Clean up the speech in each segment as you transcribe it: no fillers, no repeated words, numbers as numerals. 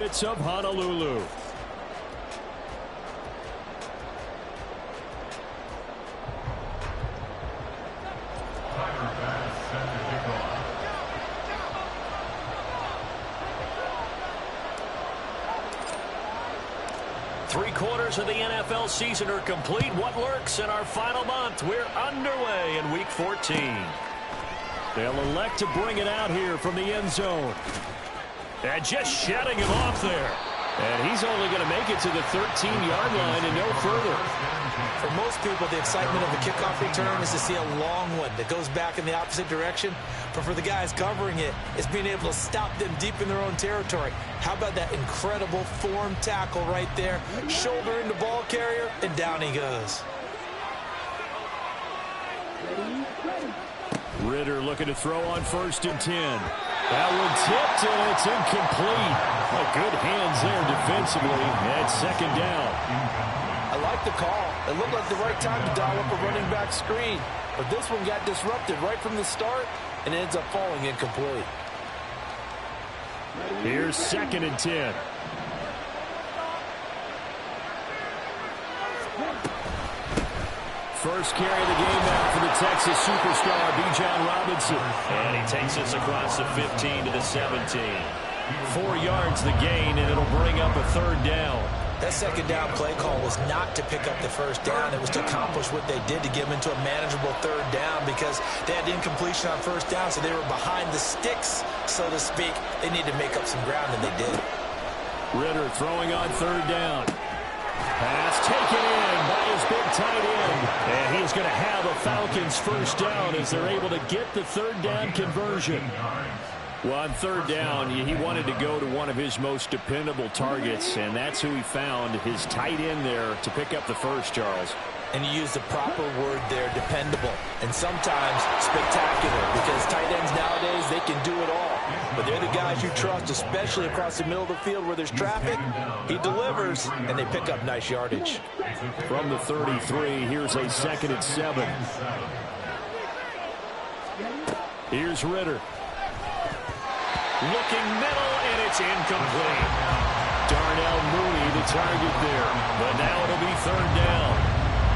It's of Honolulu. Three-quarters of the NFL season are complete. What lurks in our final month? We're underway in Week 14. They'll elect to bring it out here from the end zone. And just shutting him off there. And he's only going to make it to the 13-yard line and no further. For most people, the excitement of the kickoff return is to see a long one that goes back in the opposite direction. But for the guys covering it, it's being able to stop them deep in their own territory. How about that incredible form tackle right there? Shoulder into ball carrier, and down he goes. Ritter looking to throw on 1st and 10. That one tipped, and it's incomplete. Good hands there defensively at 2nd down. I like the call. It looked like the right time to dial up a running back screen. But this one got disrupted right from the start and ends up falling incomplete. Here's 2nd and 10. First carry of the game now for the Texas superstar, Bijan Robinson. And he takes us across the 15 to the 17. 4 yards the gain, and it'll bring up a 3rd down. That 2nd down play call was not to pick up the 1st down. It was to accomplish what they did to get them into a manageable 3rd down because they had incompletion on 1st down, so they were behind the sticks, so to speak. They needed to make up some ground, and they did. Ritter throwing on 3rd down. Pass taken in by his big tight end. And he's going to have a Falcons 1st down as they're able to get the 3rd down conversion. Well, on 3rd down, he wanted to go to one of his most dependable targets, and that's who he found, his tight end there, to pick up the 1st, Charles. And you use the proper word there, dependable, and sometimes spectacular, because tight ends nowadays, they can do it all. But they're the guys you trust, especially across the middle of the field where there's traffic. He delivers, and they pick up nice yardage. From the 33, here's a 2nd and 7. Here's Ritter. Looking middle, and it's incomplete. Darnell Mooney, the target there. But now it'll be 3rd down.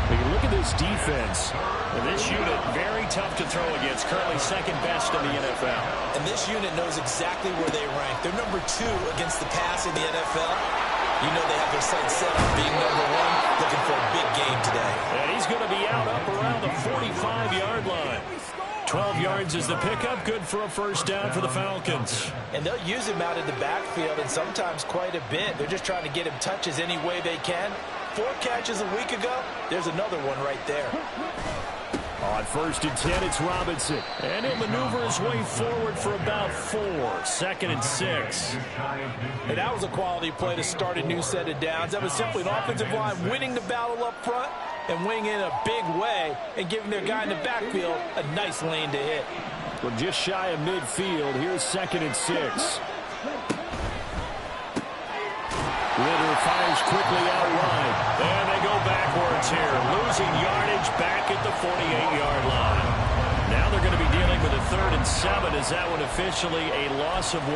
But you look at this defense. And this unit, very tough to throw against. Currently 2nd best in the NFL. And this unit knows exactly where they rank. They're number 2 against the pass in the NFL. You know they have their sights set on being number 1, looking for a big game today. And he's going to be out up around the 45-yard line. 12 yards is the pickup, good for a 1st down for the Falcons. And they'll use him out in the backfield, and sometimes quite a bit. They're just trying to get him touches any way they can. 4 catches a week ago, there's another one right there. On 1st and 10, it's Robinson. And he'll maneuver his way forward for about 4. 2nd and 6. And that was a quality play to start a new set of downs. That was simply an offensive line winning the battle up front and winning in a big way and giving their guy in the backfield a nice lane to hit. Well, just shy of midfield. Here's 2nd and 6. Ritter fires quickly out wide. And they go backwards here. Losing yardage back at the 48-yard line. Now they're going to be dealing with a 3rd and 7. Is that one officially a loss of 1?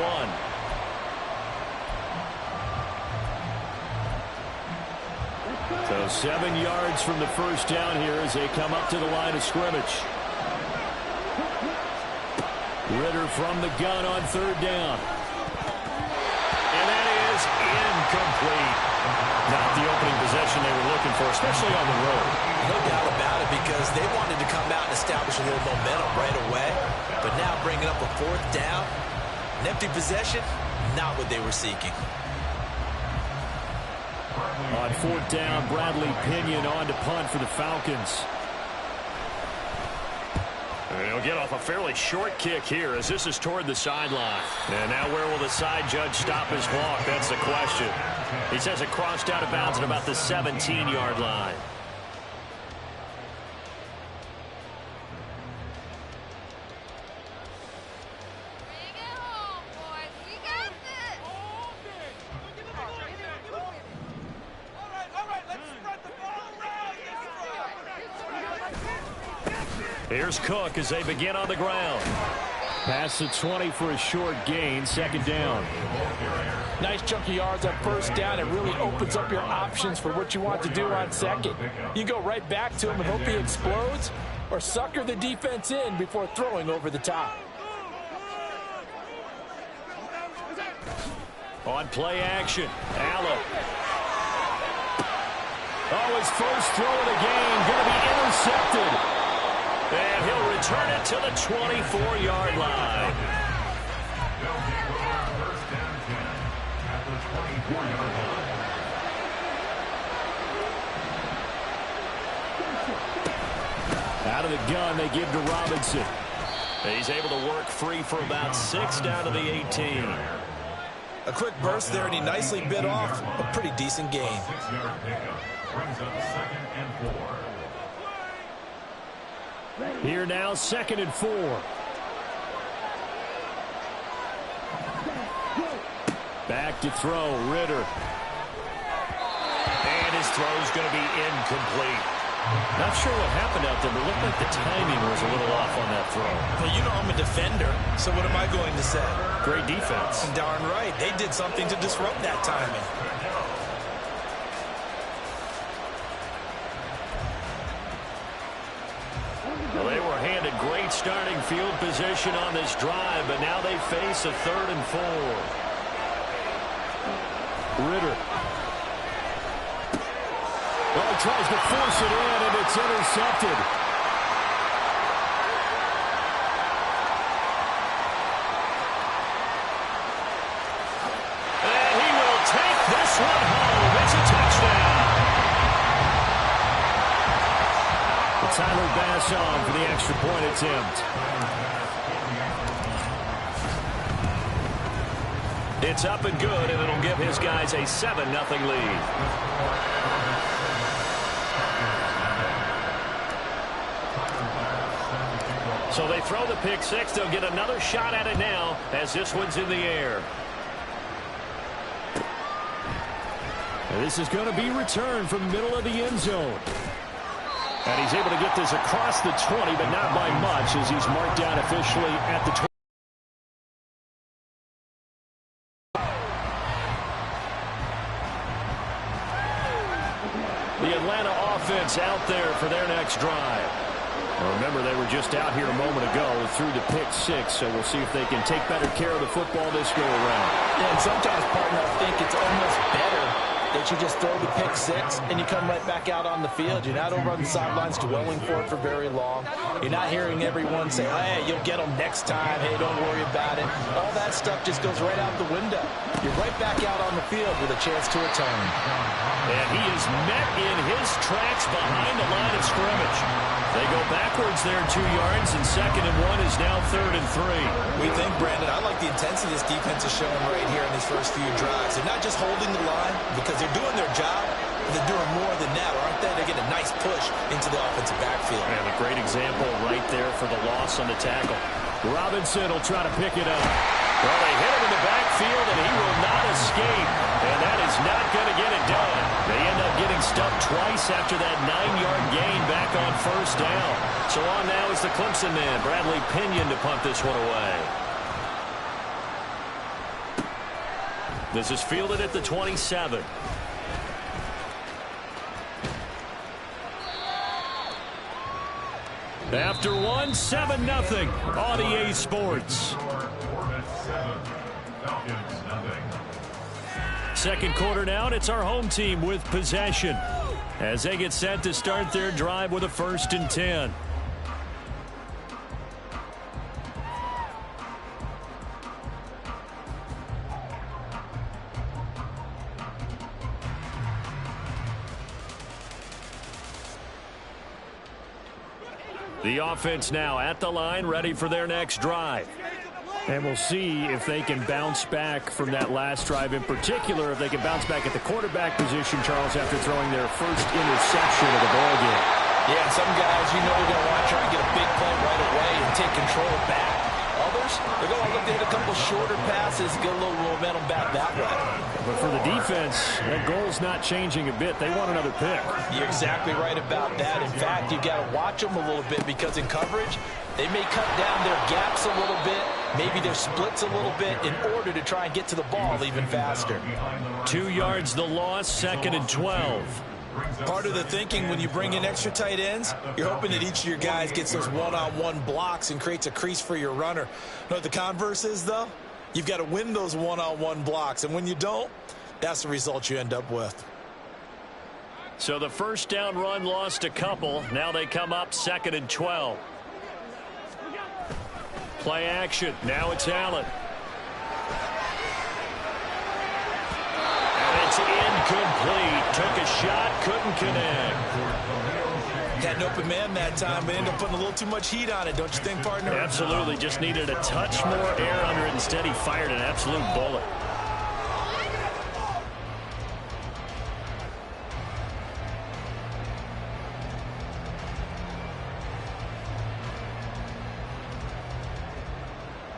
So 7 yards from the 1st down here as they come up to the line of scrimmage. Ritter from the gun on 3rd down. And that is incomplete. Not the opening possession they were looking for, especially on the road. No doubt about it, because they wanted to come out and establish a little momentum right away. But now bringing up a 4th down, an empty possession, not what they were seeking. On 4th down, Bradley Pinion on to punt for the Falcons. And he'll get off a fairly short kick here as this is toward the sideline. And now where will the side judge stop his clock? That's the question. He says it crossed out of bounds at about the 17-yard line. Here's Cook as they begin on the ground. Past the 20 for a short gain, 2nd down. Nice chunk of yards on first down. It really opens up your options for what you want to do on second. You go right back to him and hope he explodes, or sucker the defense in before throwing over the top. On play action, Allen. Oh, his first throw of the game going to be intercepted. And he'll return it to the 24-yard line. Out of the gun, they give to Robinson. He's able to work free for about 6 down to the 18. A quick burst there, and he nicely bit off a pretty decent gain. Here now, 2nd and 4. Back to throw, Ritter. And his throw's going to be incomplete. Not sure what happened out there, but it looked like the timing was a little off on that throw. Well, you know I'm a defender, so what am I going to say? Great defense. Darn right. They did something to disrupt that timing. Well, they were handed great starting field position on this drive, but now they face a 3rd and 4. Ritter. Oh, tries to force it in, and it's intercepted. And he will take this one home. It's a touchdown. Tyler Bass on for the extra point attempt. It's up and good, and it'll give his guys a 7-0 lead. So they throw the pick six. They'll get another shot at it now as this one's in the air. And this is going to be returned from the middle of the end zone. And he's able to get this across the 20, but not by much as he's marked down officially at the 20. The Atlanta offense out there for their next drive. Well, remember, they were just out here a moment ago through the pick six, so we'll see if they can take better care of the football this go around. Yeah, and sometimes, partner, I think it's almost better that you just throw the pick six and you come right back out on the field. You're not over on the sidelines dwelling for it for very long. You're not hearing everyone say, hey, you'll get them next time. Hey, don't worry about it. All that stuff just goes right out the window. You're right back out on the field with a chance to return. And he is met in his tracks behind the line of scrimmage. They go backwards there 2 yards, and 2nd and 1 is now 3rd and 3. We think, Brandon, I like the intensity this defense is showing right here in these first few drives. They're not just holding the line because they're doing their job, but they're doing more than that, aren't they? They're getting a nice push into the offensive backfield. And a great example right there for the loss on the tackle. Robinson will try to pick it up. Well, they hit him in the backfield, and he will not escape. And that is not going to get it done. They end up getting stuffed twice after that 9-yard gain back on first down. So on now is the Clemson man, Bradley Pinion, to punt this one away. This is fielded at the 27. After one, 7-0 on EA Sports. Second quarter now, and it's our home team with possession as they get set to start their drive with a 1st and 10. The offense now at the line, ready for their next drive. And we'll see if they can bounce back from that last drive, in particular, if they can bounce back at the quarterback position, Charles, after throwing their first interception of the ballgame. Yeah, and some guys, you know, they're going to want to try and get a big play right away and take control back. Others, they're going to look to hit a couple shorter passes, get a little momentum back that way. But for the defense, that goal's not changing a bit. They want another pick. You're exactly right about that. In fact, you've got to watch them a little bit because in coverage, they may cut down their gaps a little bit maybe their splits a little bit in order to try and get to the ball even faster. 2 yards the loss, 2nd and 12. Part of the thinking when you bring in extra tight ends, you're hoping that each of your guys gets those one-on-one blocks and creates a crease for your runner. You know what the converse is, though? You've got to win those one-on-one blocks, and when you don't, that's the result you end up with. So the first down run lost a couple. Now they come up 2nd and 12. Play action. Now it's Allen. And it's incomplete. Took a shot, couldn't connect. Had an open man that time, but ended up putting a little too much heat on it, don't you think, partner? Absolutely. Just needed a touch more air under it. Instead, he fired an absolute bullet.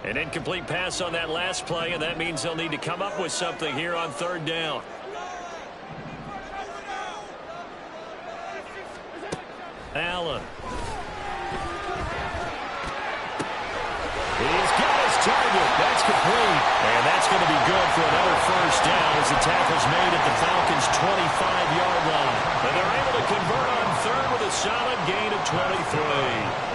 An incomplete pass on that last play, and that means they'll need to come up with something here on 3rd down. Allen. He's got his target. That's complete. And that's going to be good for another first down as the tackle's made at the Falcons' 25-yard line. And they're able to convert on 3rd with a solid gain of 23.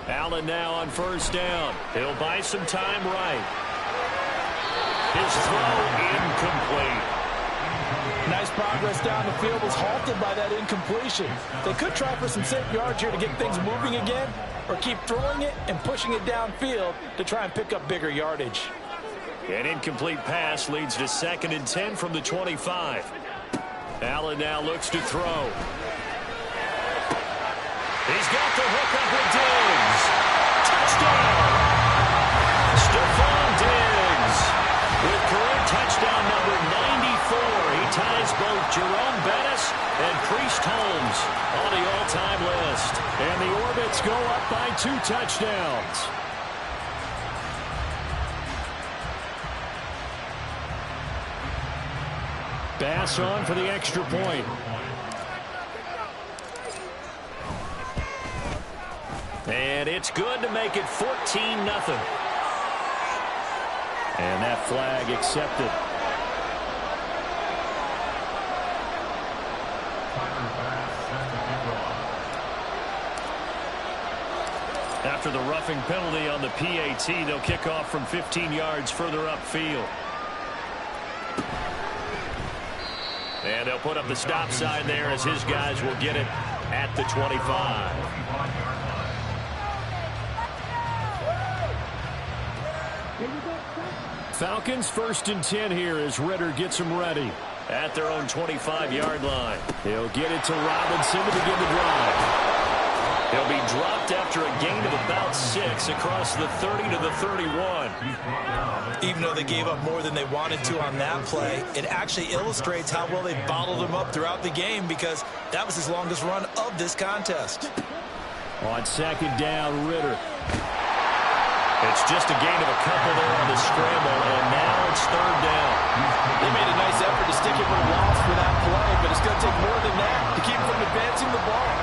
Allen now on 1st down. He'll buy some time right. His throw incomplete. Nice progress down the field was halted by that incompletion. They could try for some safe yards here to get things moving again, or keep throwing it and pushing it downfield to try and pick up bigger yardage. An incomplete pass leads to 2nd and 10 from the 25. Allen now looks to throw. He's got the hook up with Diggs. Touchdown! Stephon Diggs with career touchdown number 94. He ties both Jerome Bettis and Priest Holmes on the all-time list. And the Orbits go up by 2 touchdowns. Bass on for the extra point. And it's good to make it 14-0. And that flag accepted. After the roughing penalty on the PAT, they'll kick off from 15 yards further upfield. And they'll put up the stop sign there as his guys will get it at the 25. Falcons 1st and 10 here as Ritter gets them ready at their own 25-yard line. He'll get it to Robinson to begin the drive. He'll be dropped after a gain of about 6 across the 30 to the 31. Even though they gave up more than they wanted to on that play, it actually illustrates how well they bottled him up throughout the game, because that was his longest run of this contest. On 2nd down, Ritter. It's just a gain of a couple there on the scramble, and now it's 3rd down. They made a nice effort to stick him with a loss for that play, but it's going to take more than that to keep him from advancing the ball.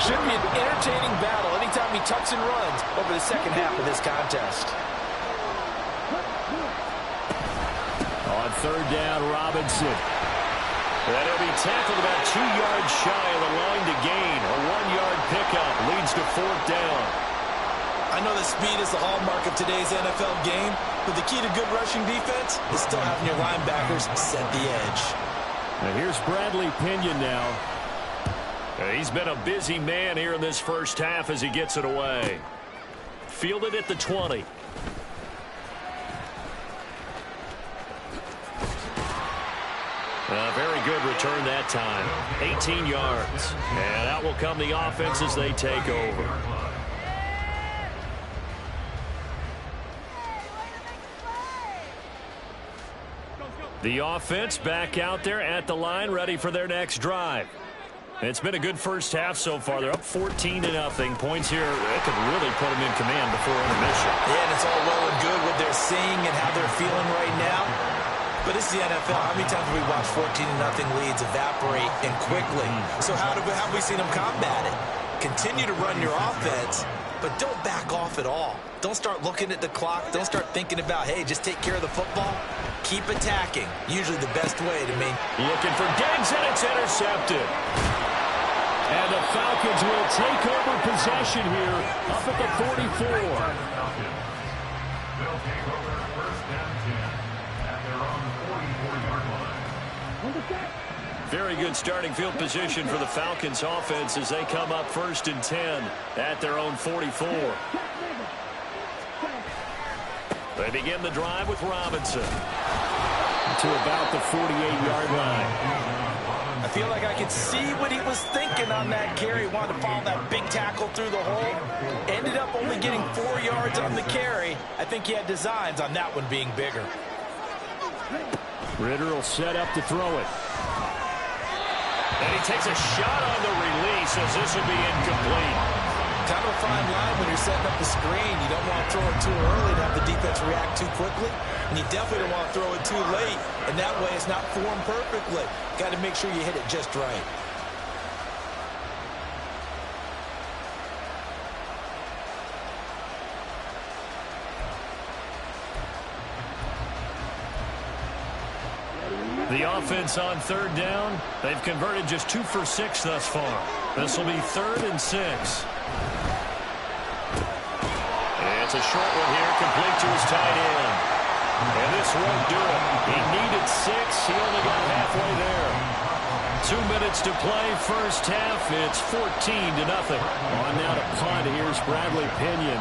Should be an entertaining battle anytime he tucks and runs over the second half of this contest. On 3rd down, Robinson. And he'll be tackled about 2 yards shy of the line to gain. A 1-yard pickup leads to 4th down. I know that speed is the hallmark of today's NFL game, but the key to good rushing defense is still having your linebackers set the edge. Now here's Bradley Pinion now. He's been a busy man here in this first half as he gets it away. Fielded at the 20. A very good return that time. 18 yards. And out will come the offense as they take over. The offense back out there at the line, ready for their next drive. It's been a good first half so far. They're up 14-0. Points here, that could really put them in command before intermission. Yeah, and it's all well and good what they're seeing and how they're feeling right now. But it's the NFL. How many times have we watched 14-0 leads evaporate and quickly? So how have we seen them combat it? Continue to run your offense, but don't back off at all. Don't start looking at the clock. Don't start thinking about, hey, just take care of the football. Keep attacking. Usually the best way to mean. Looking for Diggs, and it's intercepted. And the Falcons will take over possession here up at the 44. Very good starting field position for the Falcons offense as they come up 1st and 10 at their own 44. They begin the drive with Robinson to about the 48-yard line. I feel like I could see what he was thinking on that carry. Wanted to follow that big tackle through the hole. Ended up only getting 4 yards on the carry. I think he had designs on that one being bigger. Ritter will set up to throw it. And he takes a shot on the release as this will be incomplete. Kind of a fine line when you're setting up the screen. You don't want to throw it too early to have the defense react too quickly. And you definitely don't want to throw it too late. And that way it's not formed perfectly. Got to make sure you hit it just right. The offense on 3rd down. They've converted just 2 for 6 thus far. This will be 3rd and 6. It's a short one here, complete to his tight end. And this won't do it. He needed 6. He only got halfway there. 2 minutes to play, first half. It's 14-0. On now to punt. Here's Bradley Pinion.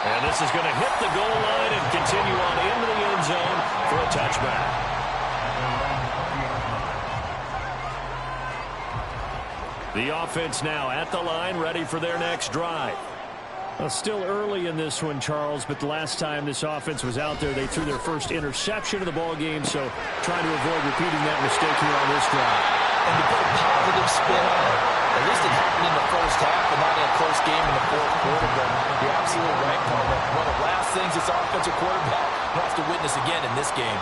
And this is going to hit the goal line and continue on into the end zone for a touchback. The offense now at the line, ready for their next drive. Well, still early in this one, Charles, but the last time this offense was out there, they threw their first interception of the ball game, so trying to avoid repeating that mistake here on this drive. And to put a positive spin on it, at least it happened in the first half and not in a close game in the 4th quarter. But you're absolutely right, Paul. One of the last things this offensive quarterback wants to witness again in this game.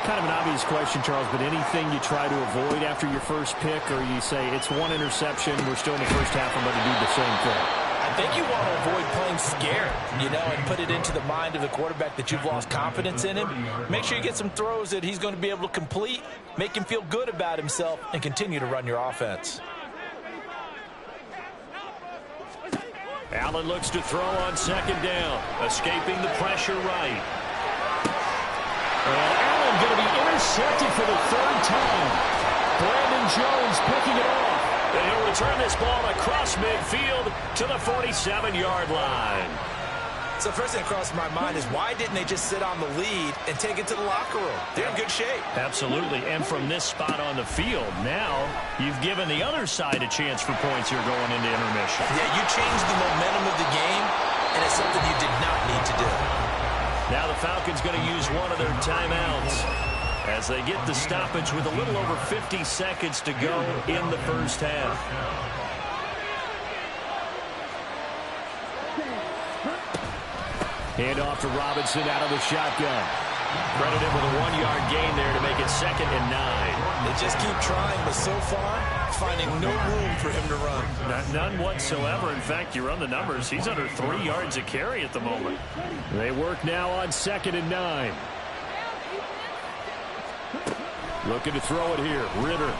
Kind of an obvious question, Charles, but anything you try to avoid after your first pick, or you say it's one interception, we're still in the first half, I'm going to do the same thing? I think you want to avoid playing scared, and put it into the mind of the quarterback that you've lost confidence in him. Make sure you get some throws that he's going to be able to complete, make him feel good about himself, and continue to run your offense. Allen looks to throw on 2nd down, escaping the pressure right. And Allen going to be intercepted for the 3rd time. Brandon Jones picking it off. And he'll return this ball across midfield to the 47-yard line. So first thing that crosses my mind is why didn't they just sit on the lead and take it to the locker room? They're in good shape. Absolutely. And from this spot on the field, now you've given the other side a chance for points here going into intermission. Yeah, you changed the momentum of the game, and it's something you did not need to do. Now the Falcons going to use one of their timeouts as they get the stoppage with a little over 50 seconds to go in the first half. Hand off to Robinson out of the shotgun. Credited with a 1-yard gain there to make it 2nd and 9. They just keep trying, but so far, finding no room for him to run. None whatsoever. In fact, you run the numbers. He's under 3 yards a carry at the moment. They work now on 2nd and 9. Looking to throw it here. Ritter.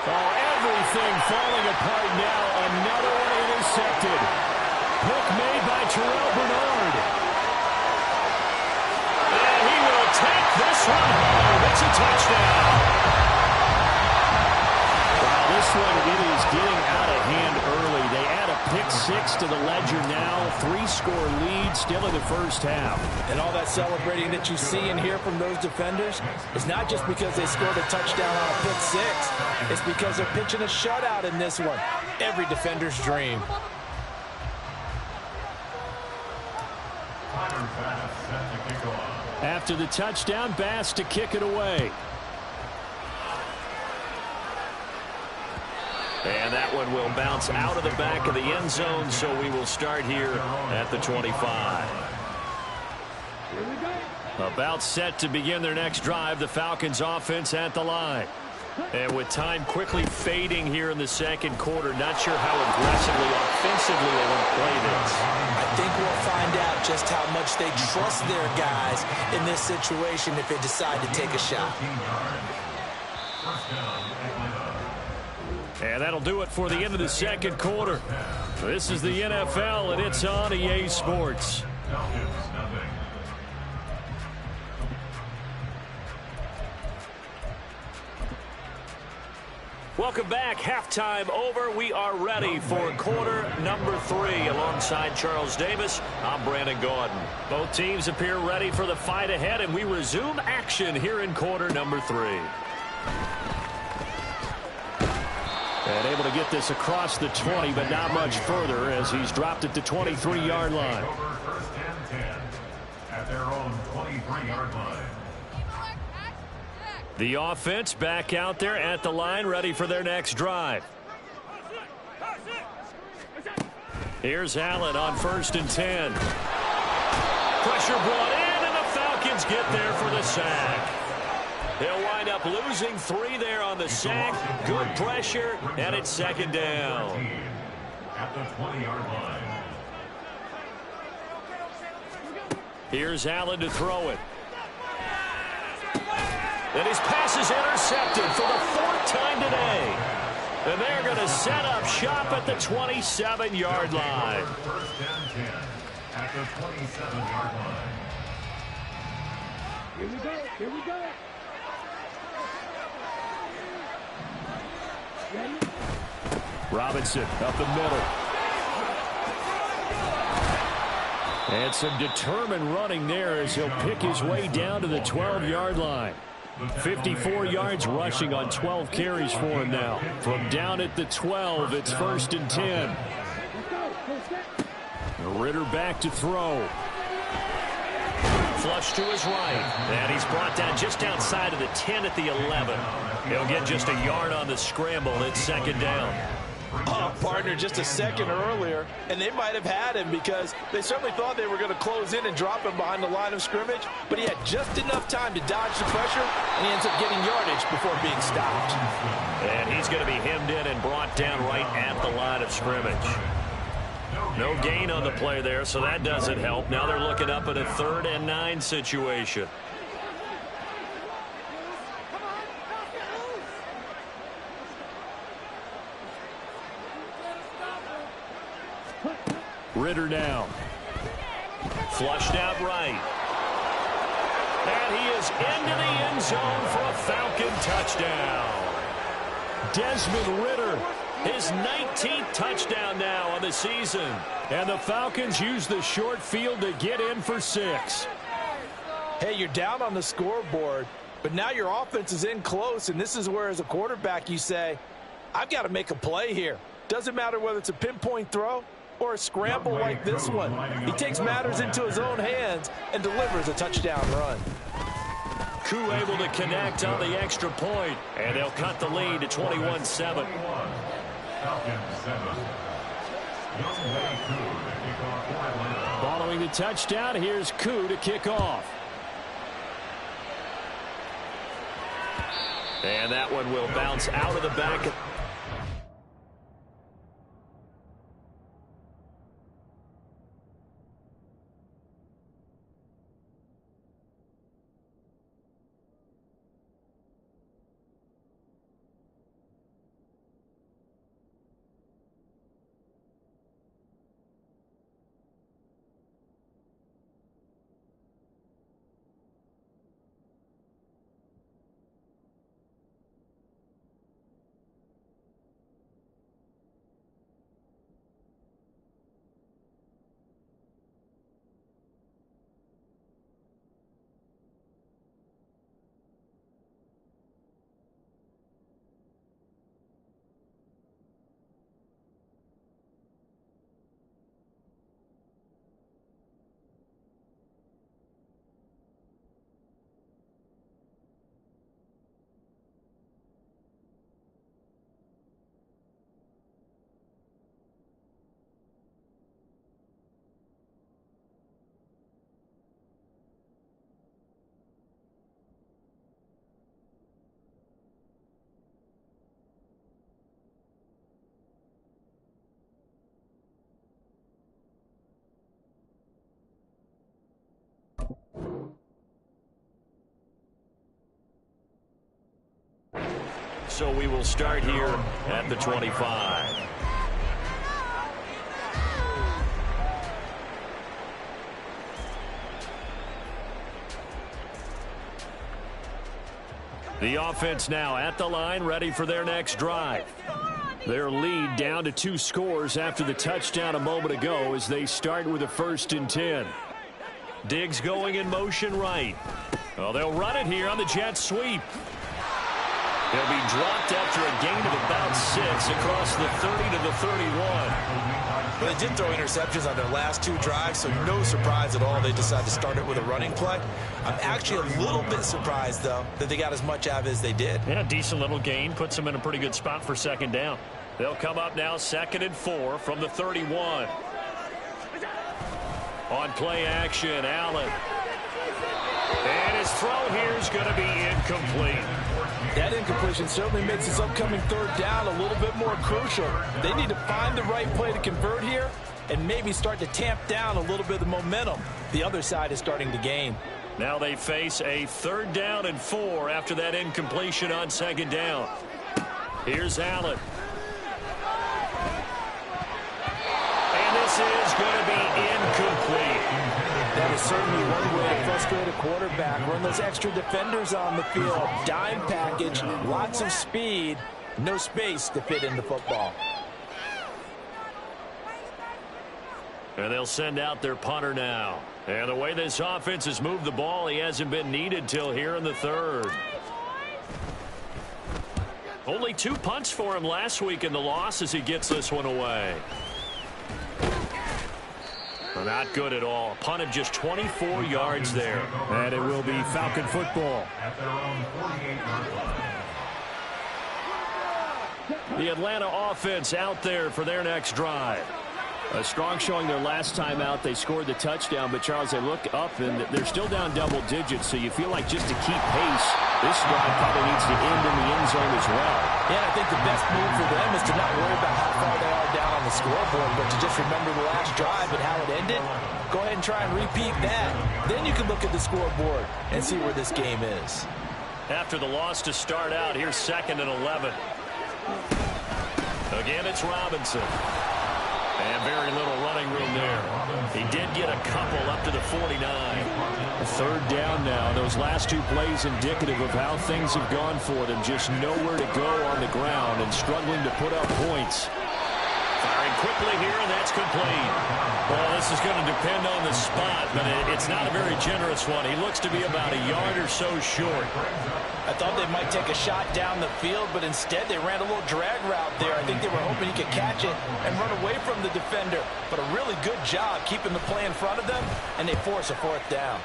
Oh, everything falling apart now. Another one intercepted. Pick made by Terrell Bernard. And he will take this one home. It's a touchdown. Wow, this one, it is getting out of hand early. They add a pick 6 to the ledger now. 3-score lead still in the first half. And all that celebrating that you see and hear from those defenders is not just because they scored a touchdown on a pick 6. It's because they're pitching a shutout in this one. Every defender's dream. After the touchdown, Bass to kick it away. And that one will bounce out of the back of the end zone, so we will start here at the 25. About set to begin their next drive, the Falcons offense at the line. And with time quickly fading here in the second quarter, not sure how aggressively, offensively they want to play this. I think we'll find out just how much they trust their guys in this situation if they decide to take a shot. And that'll do it for the end of the second quarter. This is the NFL, and it's on EA Sports. Welcome back. Halftime over. We are ready for quarter number 3. Alongside Charles Davis, I'm Brandon Gaudin. Both teams appear ready for the fight ahead, and we resume action here in quarter number 3. And able to get this across the 20, but not much further as he's dropped it to 23-yard line. First and 10 at their own 23-yard line. The offense back out there at the line, ready for their next drive. Here's Allen on 1st and 10. Pressure brought in, and the Falcons get there for the sack. They'll wind up losing 3 there on the sack. Good pressure, and it's second down. At the 20-yard line. Here's Allen to throw it. And his pass is intercepted for the 4th time today. And they're going to set up shop at the 27-yard line. First and 10 at the 27-yard line. Here we go. Here we go. Robinson up the middle. And some determined running there as he'll pick his way down to the 12-yard line. 54 yards rushing on 12 carries for him now. From down at the 12, it's 1st and 10. Ritter back to throw. Flush to his right. And he's brought down just outside of the 10 at the 11. He'll get just a yard on the scramble. It's second down. Oh, partner, just a second earlier, and they might have had him because they certainly thought they were going to close in and drop him behind the line of scrimmage, but he had just enough time to dodge the pressure, and he ends up getting yardage before being stopped. And he's going to be hemmed in and brought down right at the line of scrimmage. No gain on the play there, so that doesn't help. Now they're looking up at a 3rd and 9 situation. Ritter now. Flushed out right. And he is into the end zone for a Falcon touchdown. Desmond Ritter, his 19th touchdown now on the season. And the Falcons use the short field to get in for 6. Hey, you're down on the scoreboard, but now your offense is in close, and this is where, as a quarterback, you say, I've got to make a play here. Doesn't matter whether it's a pinpoint throw or a scramble like this one. He takes matters into his own hands and delivers a touchdown run. Koo able to connect on the extra point, and they'll cut the lead to 21-7. Following the touchdown, here's Koo to kick off. And that one will bounce out of the back. so we will start here at the 25. The offense now at the line, ready for their next drive. Their lead down to 2 scores after the touchdown a moment ago as they start with a 1st and 10. Diggs going in motion right. Well, they'll run it here on the jet sweep. He'll be dropped after a gain of about 6 across the 30 to the 31. But they did throw interceptions on their last 2 drives, so no surprise at all they decided to start it with a running play. I'm actually a little bit surprised, though, that they got as much out of it as they did. Yeah, decent little gain. Puts them in a pretty good spot for 2nd down. They'll come up now 2nd and 4 from the 31. On play action, Allen. And his throw here is going to be incomplete. That incompletion certainly makes this upcoming 3rd down a little bit more crucial. They need to find the right play to convert here and maybe start to tamp down a little bit of the momentum the other side is starting to gain. Now they face a 3rd down and 4 after that incompletion on 2nd down. Here's Allen. And this is going to be incomplete. That is certainly one way to frustrate a quarterback. Run those extra defenders on the field. Dime package, lots of speed, no space to fit in the football. And they'll send out their punter now. And the way this offense has moved the ball, he hasn't been needed till here in the 3rd. Only 2 punts for him last week in the loss as he gets this one away. Not good at all. A punt of just 24 yards there. And it will be Falcon football. At their own 48-yard line. The Atlanta offense out there for their next drive. A strong showing their last time out. They scored the touchdown, but Charles, they look up and they're still down double digits, so you feel like just to keep pace, this drive probably needs to end in the end zone as well. Yeah, I think the best move for them is to not worry about how far they are down on the scoreboard, but to just remember the last drive and how it ended. Go ahead and try and repeat that. Then you can look at the scoreboard and see where this game is. After the loss to start out, here's 2nd and 11. Again, it's Robinson. And very little running room there. He did get a couple up to the 49. 3rd down now. Those last 2 plays indicative of how things have gone for them. Just nowhere to go on the ground and struggling to put up points. Firing quickly here, and that's complete. Well, this is going to depend on the spot, but it's not a very generous one. He looks to be about a yard or so short. I thought they might take a shot down the field, but instead they ran a little drag route there. I think they were hoping he could catch it and run away from the defender. But a really good job keeping the play in front of them, and they force a 4th down.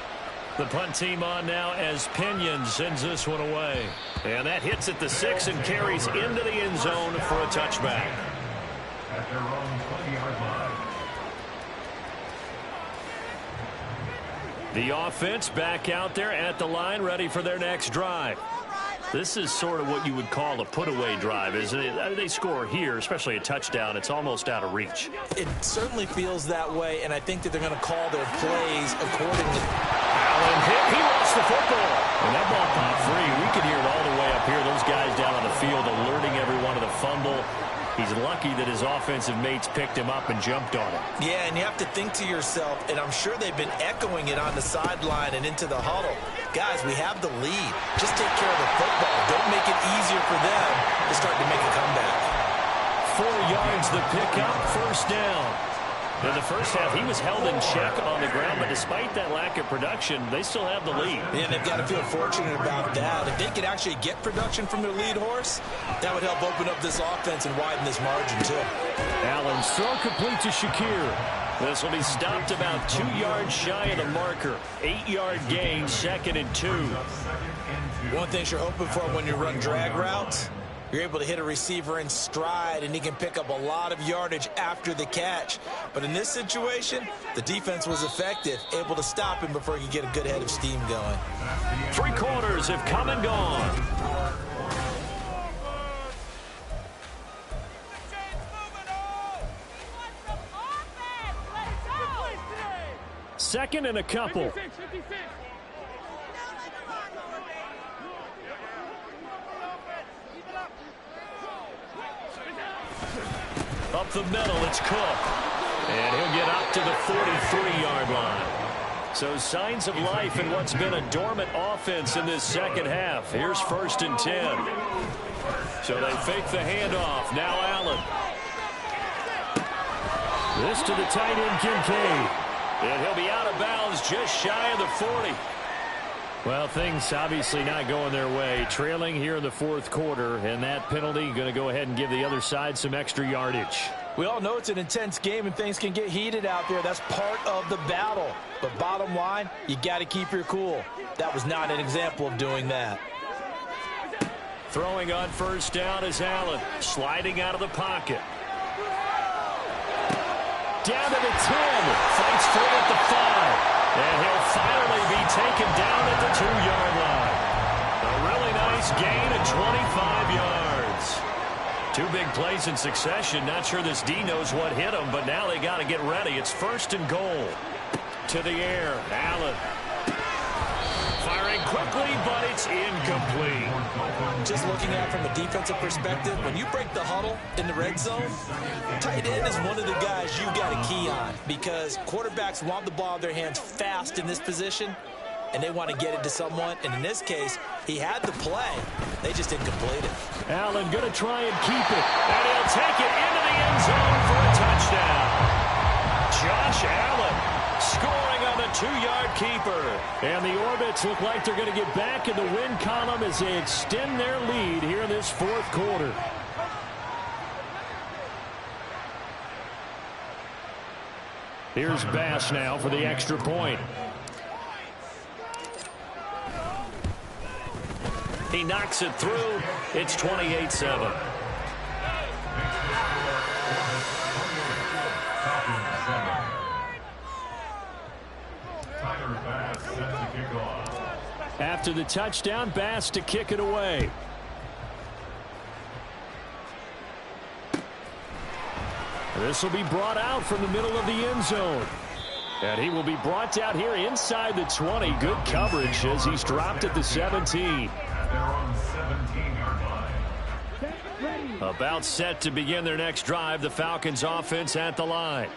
The punt team on now as Pinion sends this one away. And that hits at the 6 and carries into the end zone for a touchback. At their own 20-yard line. The offense back out there at the line, ready for their next drive. This is sort of what you would call a put-away drive, isn't it? They score here, especially a touchdown. It's almost out of reach. It certainly feels that way, and I think that they're going to call their plays accordingly. Allen hit. He lost the football. And that ball popped free. We could hear it all the way up here. Those guys down on the field alerting everyone of the fumble. He's lucky that his offensive mates picked him up and jumped on him. Yeah, and you have to think to yourself, and I'm sure they've been echoing it on the sideline and into the huddle. Guys, we have the lead. Just take care of the football. Don't make it easier for them to start to make a comeback. 4 yards the pickup, 1st down. In the first half, he was held in check on the ground, but despite that lack of production, they still have the lead. Yeah, they've got to feel fortunate about that. If they could actually get production from their lead horse, that would help open up this offense and widen this margin, too. Allen's throw complete to Shakir. This will be stopped about 2 yards shy of the marker. 8-yard gain, 2nd and 2. One thing you're hoping for when you run drag routes, you're able to hit a receiver in stride, and he can pick up a lot of yardage after the catch. But in this situation, the defense was effective, able to stop him before he could get a good head of steam going. 3 quarters have come and gone. Second and a couple. 56. Keep it up. the middle. It's Cook. And he'll get up to the 43-yard line. So signs of life in what's been a dormant offense in this second half. Here's 1st and 10. So they fake the handoff. Now Allen. This to the tight end, Kincaid. And he'll be out of bounds just shy of the 40. Well, things obviously not going their way. Trailing here in the 4th quarter, and that penalty going to go ahead and give the other side some extra yardage. We all know it's an intense game and things can get heated out there. That's part of the battle. But bottom line, you got to keep your cool. That was not an example of doing that. Throwing on 1st down is Allen. Sliding out of the pocket. Down to the 10. Fights for it at the 5. And he'll finally be taken down at the 2-yard line. A really nice gain of 25 yards. 2 big plays in succession. Not sure this D knows what hit him, but now they got to get ready. It's 1st and goal. To the air. Allen. Firing quickly, but it's incomplete. Just looking at it from a defensive perspective, when you break the huddle in the red zone, tight end is one of the guys you got to key on because quarterbacks want the ball in their hands fast in this position, and they want to get it to someone. And in this case, he had the play. They just didn't complete it. Allen going to try and keep it, and he'll take it into the end zone for a touchdown. Josh Allen scoring on the 2-yard keeper. And the Orbits look like they're going to get back in the win column as they extend their lead here in this 4th quarter. Here's Bass now for the extra point. He knocks it through. It's 28-7. After the touchdown, Bass to kick it away. This will be brought out from the middle of the end zone. And he will be brought out here inside the 20. Good coverage as he's dropped at the 17. About set to begin their next drive. The Falcons offense at the line.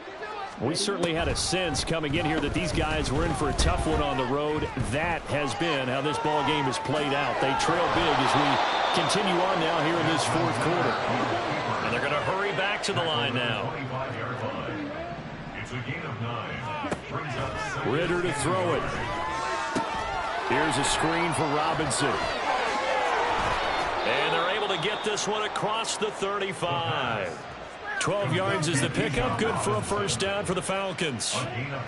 We certainly had a sense coming in here that these guys were in for a tough one on the road. That has been how this ball game has played out. They trail big as we continue on now here in this 4th quarter. And they're going to hurry back to the line now. Ritter to throw it. Here's a screen for Robinson. And they're able to get this one across the 35. 12 yards is the pickup. Good for a 1st down for the Falcons. And the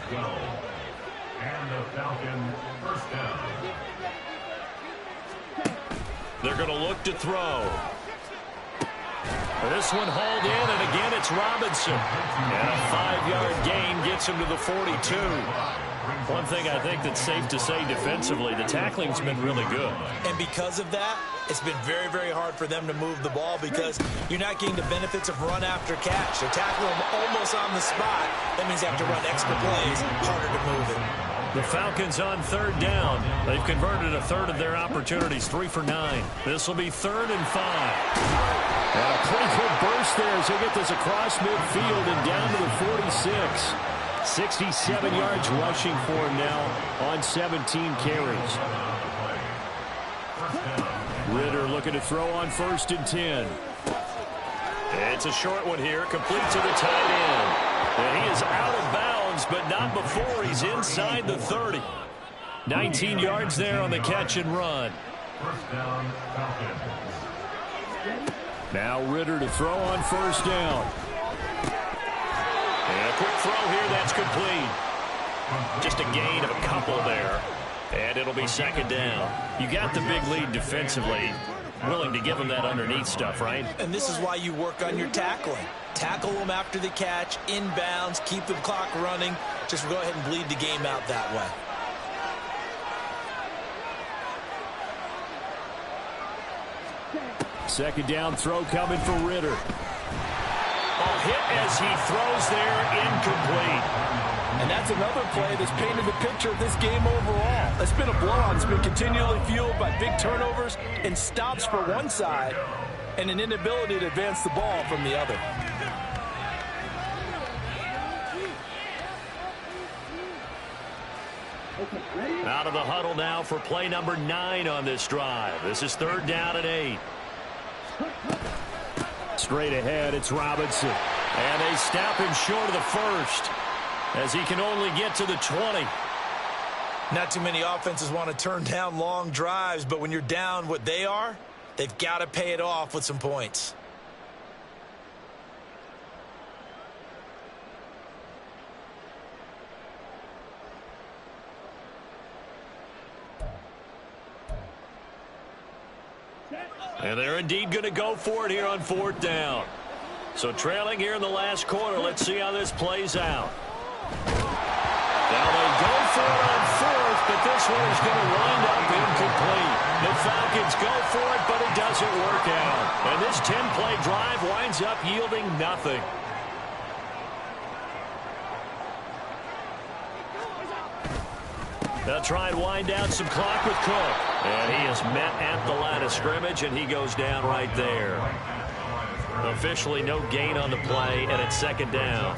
Falcon 1st down. They're going to look to throw. This one hauled in, and again it's Robinson. And a 5-yard gain gets him to the 42. One thing I think that's safe to say defensively, the tackling's been really good. And because of that, it's been very, very hard for them to move the ball because you're not getting the benefits of run after catch. They're tackling them almost on the spot. That means they have to run extra plays, harder to move it. The Falcons on 3rd down. They've converted a third of their opportunities, 3 for 9. This will be 3rd and 5. And a pretty good burst there as he'll get this across midfield and down to the 46. 67 yards rushing for him now on 17 carries. Ritter looking to throw on 1st and 10. It's a short one here, complete to the tight end. And he is out of bounds, but not before he's inside the 30. 19 yards there on the catch and run. 1st down, Falcons. Now Ritter to throw on 1st down. And a quick throw here, that's complete. Just a gain of a couple there. And it'll be 2nd down. You got the big lead defensively. Willing to give them that underneath stuff, right? And this is why you work on your tackling. Tackle them after the catch, inbounds, keep the clock running. Just go ahead and bleed the game out that way. Second down throw coming for Ritter. A hit as he throws there, incomplete. And that's another play that's painted the picture of this game overall. It's been a blowout. It's been continually fueled by big turnovers and stops for one side and an inability to advance the ball from the other. Out of the huddle now for play number 9 on this drive. This is 3rd down and 8. Straight ahead, it's Robinson. And they stop him short of the first as he can only get to the 20. Not too many offenses want to turn down long drives, but when you're down what they are, they've got to pay it off with some points. And they're indeed going to go for it here on 4th down. So trailing here in the last quarter. Let's see how this plays out. Now they go for it on 4th, but this one is going to wind up incomplete. The Falcons go for it, but it doesn't work out. And this 10-play drive winds up yielding nothing. They'll try and wind down some clock with Cook. And he is met at the line of scrimmage, and he goes down right there. Officially no gain on the play, and it's 2nd down.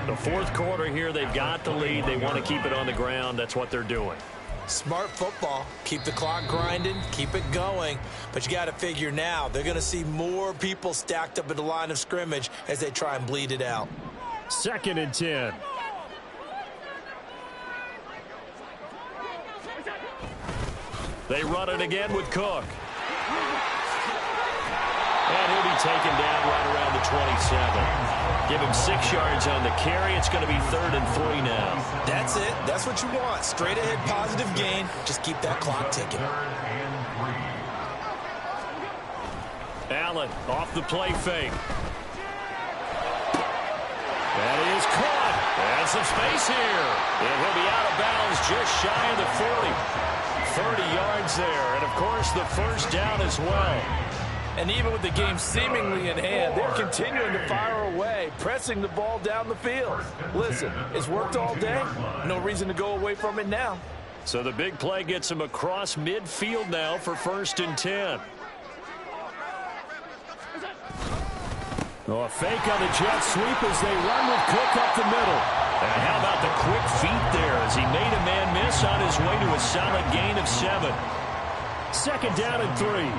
The 4th quarter here, they've got the lead. They want to keep it on the ground. That's what they're doing. Smart football. Keep the clock grinding, keep it going. But you got to figure now, they're going to see more people stacked up at the line of scrimmage as they try and bleed it out. 2nd and 10. They run it again with Cook. And he'll be taken down right around the 27. Give him 6 yards on the carry. It's going to be 3rd and 3 now. That's it. That's what you want. Straight ahead positive gain. Just keep that clock ticking. Allen off the play fake. That is caught. And some space here. And he'll be out of bounds just shy of the 40. 30 yards there. And, of course, the 1st down as well. And even with the game seemingly in hand, they're continuing to fire away, pressing the ball down the field. Listen, it's worked all day. No reason to go away from it now. So the big play gets him across midfield now for 1st and 10. Oh, a fake on the jet sweep as they run with Cook up the middle. And how about the quick feet there as he made a man miss on his way to a solid gain of 7. 2nd down and 3.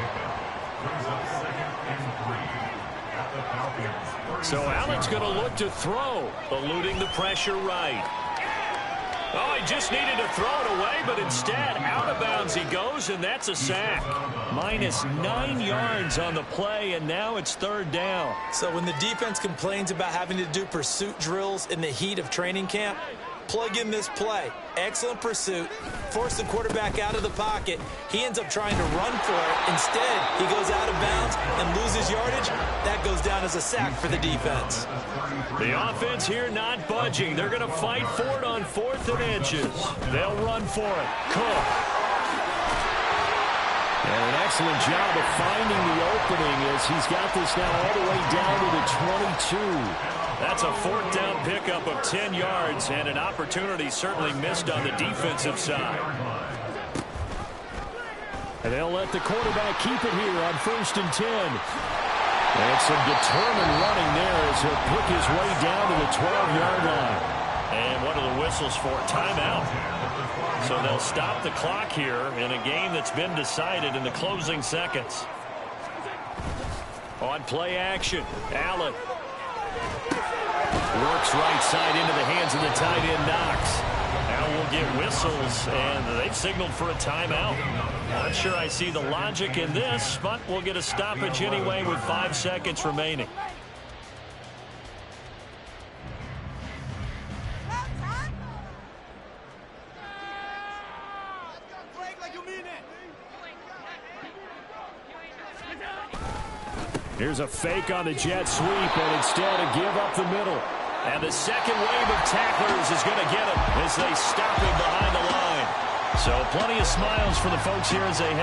So Allen's going to look to throw, eluding the pressure right. Oh, he just needed to throw it away, but instead, out of bounds he goes, and that's a sack. Minus 9 yards on the play, and now it's 3rd down. So when the defense complains about having to do pursuit drills in the heat of training camp, plug in this play. Excellent pursuit. Force the quarterback out of the pocket. He ends up trying to run for it. Instead, he goes out of bounds and loses yardage. That goes down as a sack for the defense. The offense here not budging. They're going to fight for it on 4th and inches. They'll run for it. Cook. And an excellent job of finding the opening as he's got this now all the way down to the 22. That's a 4th down pickup of 10 yards and an opportunity certainly missed on the defensive side. And they'll let the quarterback keep it here on 1st and 10. And some determined running there as he'll pick his way down to the 12-yard line. And what are the whistles for? Timeout. So they'll stop the clock here in a game that's been decided in the closing seconds. On play action, Allen. Works right side into the hands of the tight end, Knox. Now we'll get whistles, and they've signaled for a timeout. Not sure I see the logic in this, but we'll get a stoppage anyway with 5 seconds remaining. Here's a fake on the jet sweep, and instead a give up the middle. And the second wave of tacklers is going to get him as they stop him behind the line. So plenty of smiles for the folks here as they